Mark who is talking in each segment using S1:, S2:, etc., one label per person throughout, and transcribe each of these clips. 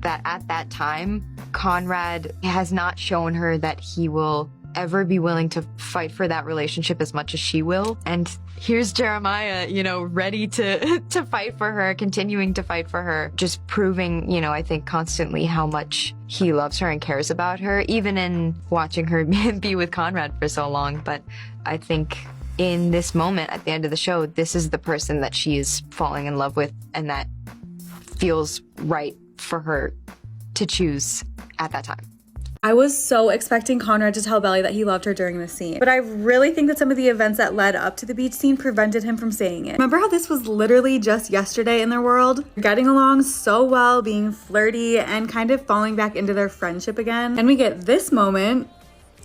S1: that at that time, Conrad has not shown her that he will ever be willing to fight for that relationship as much as she will. And here's Jeremiah, ready to fight for her, continuing to fight for her, just proving, I think constantly how much he loves her and cares about her, even in watching her be with Conrad for so long. But I think in this moment at the end of the show, this is the person that she is falling in love with and that feels right for her to choose at that time.
S2: I was so expecting Conrad to tell Belly that he loved her during this scene, but I really think that some of the events that led up to the beach scene prevented him from saying it. Remember how this was literally just yesterday in their world? Getting along so well, being flirty, and kind of falling back into their friendship again. And we get this moment,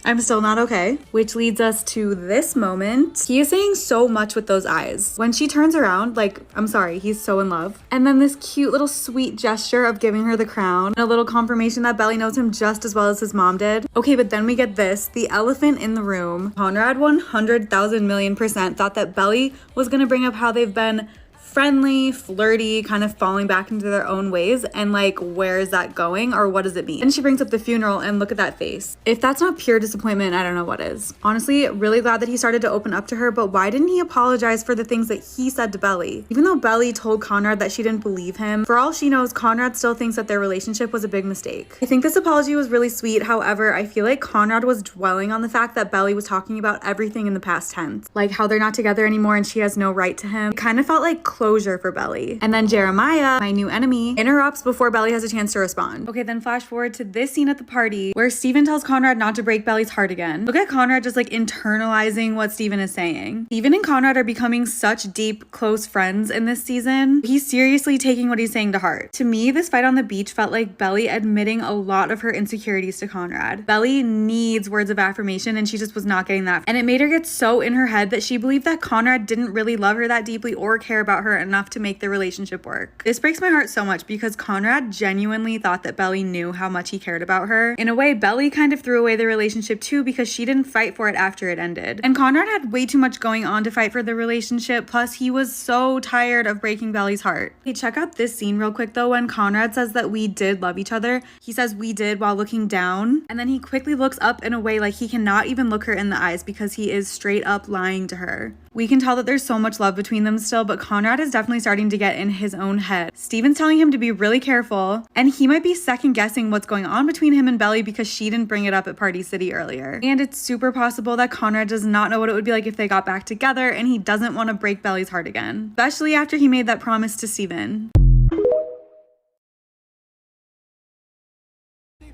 S2: I'm still not okay, which leads us to this moment. He is saying so much with those eyes. When she turns around, I'm sorry, he's so in love. And then this cute little sweet gesture of giving her the crown, and a little confirmation that Belly knows him just as well as his mom did. Okay, but then we get this, the elephant in the room. Conrad 100,000,000,000% thought that Belly was gonna bring up how they've been friendly, flirty, kind of falling back into their own ways, and where is that going, or what does it mean? And she brings up the funeral, and look at that face. If that's not pure disappointment, I don't know what is. Honestly, really glad that he started to open up to her, but why didn't he apologize for the things that he said to Belly? Even though Belly told Conrad that she didn't believe him, for all she knows, Conrad still thinks that their relationship was a big mistake. I think this apology was really sweet. However, I feel like Conrad was dwelling on the fact that Belly was talking about everything in the past tense, like how they're not together anymore and she has no right to him. It kind of felt like closure for Belly. And then Jeremiah, my new enemy, interrupts before Belly has a chance to respond. Okay, then flash forward to this scene at the party where Steven tells Conrad not to break Belly's heart again. Look at Conrad just internalizing what Steven is saying. Steven and Conrad are becoming such deep, close friends in this season. He's seriously taking what he's saying to heart. To me, this fight on the beach felt like Belly admitting a lot of her insecurities to Conrad. Belly needs words of affirmation and she just was not getting that. And it made her get so in her head that she believed that Conrad didn't really love her that deeply or care about her enough to make the relationship work. This breaks my heart so much because Conrad genuinely thought that Belly knew how much he cared about her. In a way, Belly kind of threw away the relationship too because she didn't fight for it after it ended. And Conrad had way too much going on to fight for the relationship, plus he was so tired of breaking Belly's heart. Hey, check out this scene real quick though. When Conrad says that we did love each other, he says we did while looking down, and then he quickly looks up in a way like he cannot even look her in the eyes because he is straight up lying to her. We can tell that there's so much love between them still, but Conrad is definitely starting to get in his own head. Steven's telling him to be really careful, and he might be second guessing what's going on between him and Belly because she didn't bring it up at Party City earlier. And it's super possible that Conrad does not know what it would be like if they got back together, and he doesn't want to break Belly's heart again, especially after he made that promise to Steven.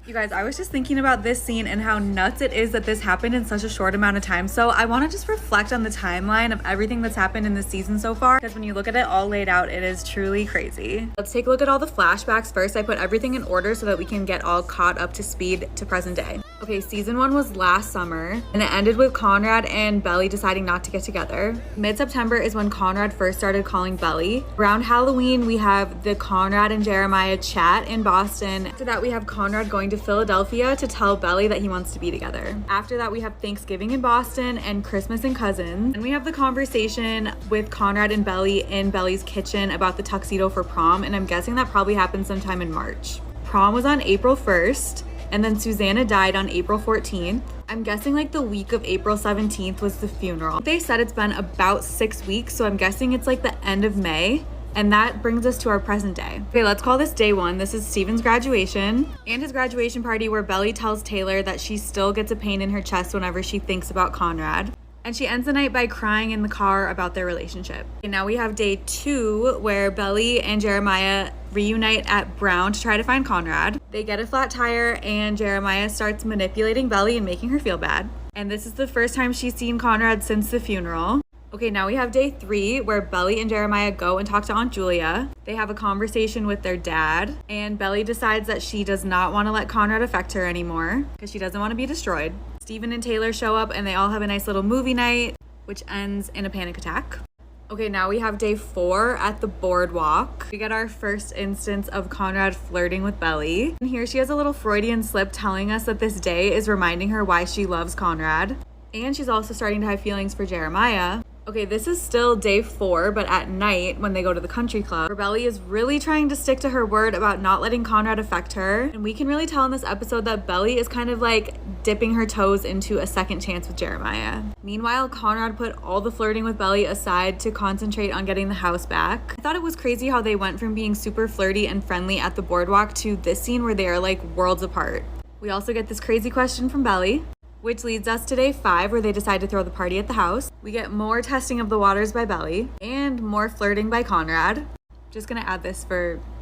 S2: You guys, I was just thinking about this scene and how nuts it is that this happened in such a short amount of time. So I want to just reflect on the timeline of everything that's happened in this season so far, because when you look at it all laid out, it is truly crazy. Let's take a look at all the flashbacks first. I put everything in order so that we can get all caught up to speed to present day. Okay, season 1 was last summer, and it ended with Conrad and Belly deciding not to get together. Mid-September is when Conrad first started calling Belly. Around Halloween, we have the Conrad and Jeremiah chat in Boston. After that, we have Conrad going to Philadelphia to tell Belly that he wants to be together. After that, we have Thanksgiving in Boston and Christmas in Cousins. And we have the conversation with Conrad and Belly in Belly's kitchen about the tuxedo for prom, and I'm guessing that probably happened sometime in March. Prom was on April 1st. And then Susanna died on April 14th. I'm guessing the week of April 17th was the funeral. They said it's been about 6 weeks, so I'm guessing it's the end of May. And that brings us to our present day. Okay, let's call this day 1. This is Steven's graduation and his graduation party where Belly tells Taylor that she still gets a pain in her chest whenever she thinks about Conrad. And she ends the night by crying in the car about their relationship. And now we have day 2 where Belly and Jeremiah reunite at Brown to try to find Conrad. They get a flat tire and Jeremiah starts manipulating Belly and making her feel bad. And this is the first time she's seen Conrad since the funeral. Okay, now we have day 3 where Belly and Jeremiah go and talk to Aunt Julia. They have a conversation with their dad, and Belly decides that she does not want to let Conrad affect her anymore because she doesn't want to be destroyed. Steven and Taylor show up and they all have a nice little movie night, which ends in a panic attack. Okay, now we have day 4 at the boardwalk. We get our first instance of Conrad flirting with Belly. And here she has a little Freudian slip telling us that this day is reminding her why she loves Conrad. And she's also starting to have feelings for Jeremiah. Okay, this is still day 4, but at night when they go to the country club, where Belly is really trying to stick to her word about not letting Conrad affect her. And we can really tell in this episode that Belly is kind of like dipping her toes into a second chance with Jeremiah. Meanwhile, Conrad put all the flirting with Belly aside to concentrate on getting the house back. I thought it was crazy how they went from being super flirty and friendly at the boardwalk to this scene where they are like worlds apart. We also get this crazy question from Belly, which leads us to day 5, where they decide to throw the party at the house. We get more testing of the waters by Belly and more flirting by Conrad. Just gonna add this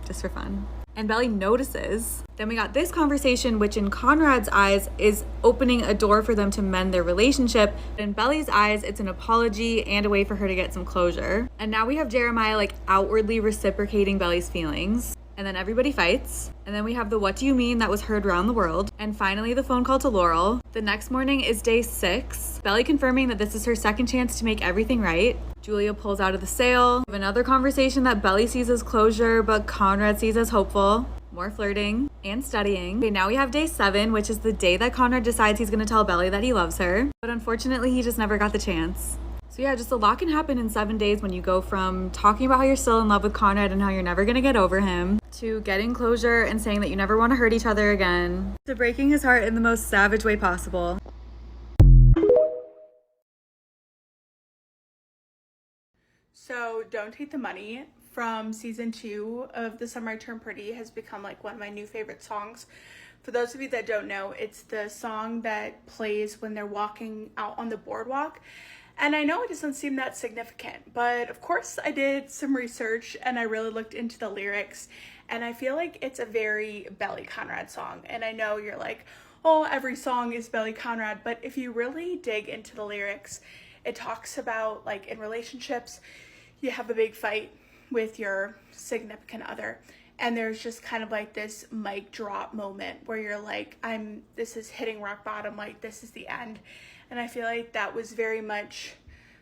S2: just for fun. And Belly notices. Then we got this conversation, which in Conrad's eyes is opening a door for them to mend their relationship. In Belly's eyes, it's an apology and a way for her to get some closure. And now we have Jeremiah like outwardly reciprocating Belly's feelings. And then everybody fights. And then we have the "what do you mean" that was heard around the world. And finally, the phone call to Laurel. The next morning is day 6. Belly confirming that this is her second chance to make everything right. Julia pulls out of the sale. We have another conversation that Belly sees as closure, but Conrad sees as hopeful. More flirting and studying. Okay, now we have day 7, which is the day that Conrad decides he's gonna tell Belly that he loves her. But unfortunately, he just never got the chance. So yeah, just a lot can happen in 7 days when you go from talking about how you're still in love with Conrad and how you're never gonna get over him, to getting closure and saying that you never want to hurt each other again, to breaking his heart in the most savage way possible.
S3: So Don't Take the Money from season 2 of The Summer I Turned Pretty has become like one of my new favorite songs. For those of you that don't know, it's the song that plays when they're walking out on the boardwalk. And I know it doesn't seem that significant, but of course I did some research and I really looked into the lyrics, and I feel like it's a very Belly Conrad song. And I know you're like, oh, every song is Belly Conrad, but if you really dig into the lyrics, it talks about like in relationships, you have a big fight with your significant other, and there's just kind of like this mic drop moment where you're like, this is hitting rock bottom, like this is the end. And I feel like that was very much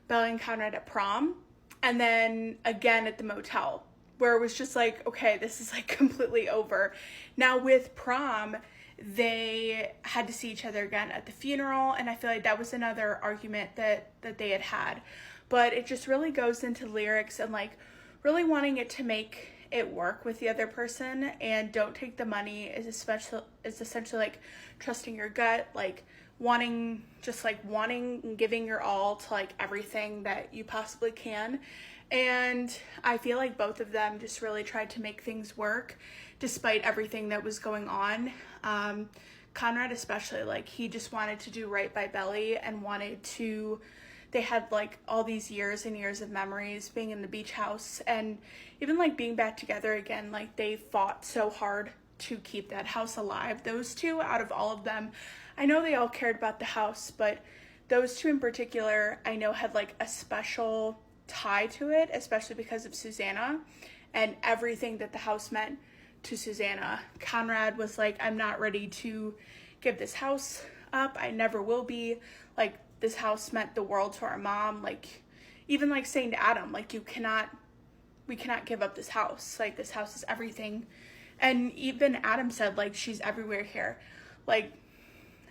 S3: Belly and Conrad at prom, and then again at the motel, where it was just like, okay, this is like completely over. Now with prom, they had to see each other again at the funeral, and I feel like that was another argument that they had. But it just really goes into lyrics and like really wanting it to make it work with the other person. And don't take the money is essentially like trusting your gut, like wanting and giving your all to like everything that you possibly can. And I feel like both of them just really tried to make things work despite everything that was going on. Conrad especially, like he just wanted to do right by Belly and they had like all these years and years of memories being in the beach house and even like being back together again. Like they fought so hard to keep that house alive. Those two out of all of them, I know they all cared about the house, but those two in particular I know had like a special tie to it, especially because of Susanna and everything that the house meant to Susanna. Conrad was like, I'm not ready to give this house up. I never will be. Like this house meant the world to our mom. Like even like saying to Adam, like we cannot give up this house. Like this house is everything. And even Adam said like she's everywhere here. Like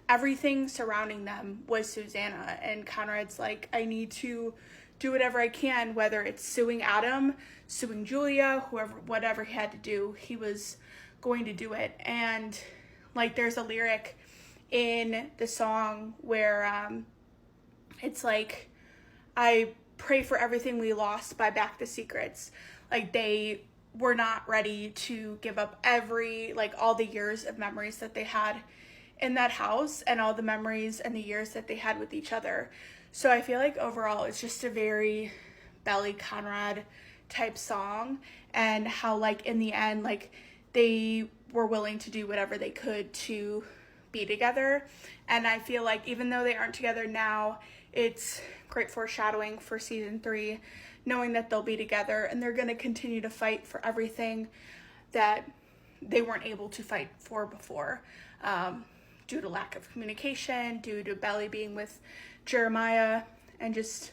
S3: everything surrounding them was Susanna. And Conrad's like, I need to do whatever I can, whether it's suing Adam, suing Julia, whatever he had to do, he was going to do it. And like there's a lyric in the song where it's like, I pray for everything we lost, buy back the secrets. Like they were not ready to give up all the years of memories that they had in that house and all the memories and the years that they had with each other. So I feel like overall it's just a very Belly Conrad type song, and how like in the end like they were willing to do whatever they could to be together. And I feel like even though they aren't together now, it's great foreshadowing for season 3, knowing that they'll be together and they're going to continue to fight for everything that they weren't able to fight for before, due to lack of communication, due to Belly being with Jeremiah, and just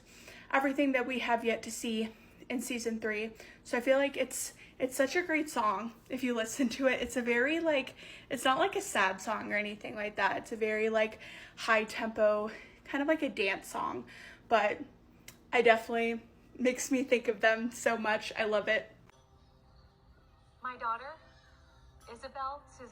S3: everything that we have yet to see in season 3. So I feel like it's such a great song. If you listen to it, it's a very like, it's not like a sad song or anything like that. It's a very like high tempo, kind of like a dance song. But I definitely makes me think of them so much. I love it.
S4: My daughter, Isabel Suzanne.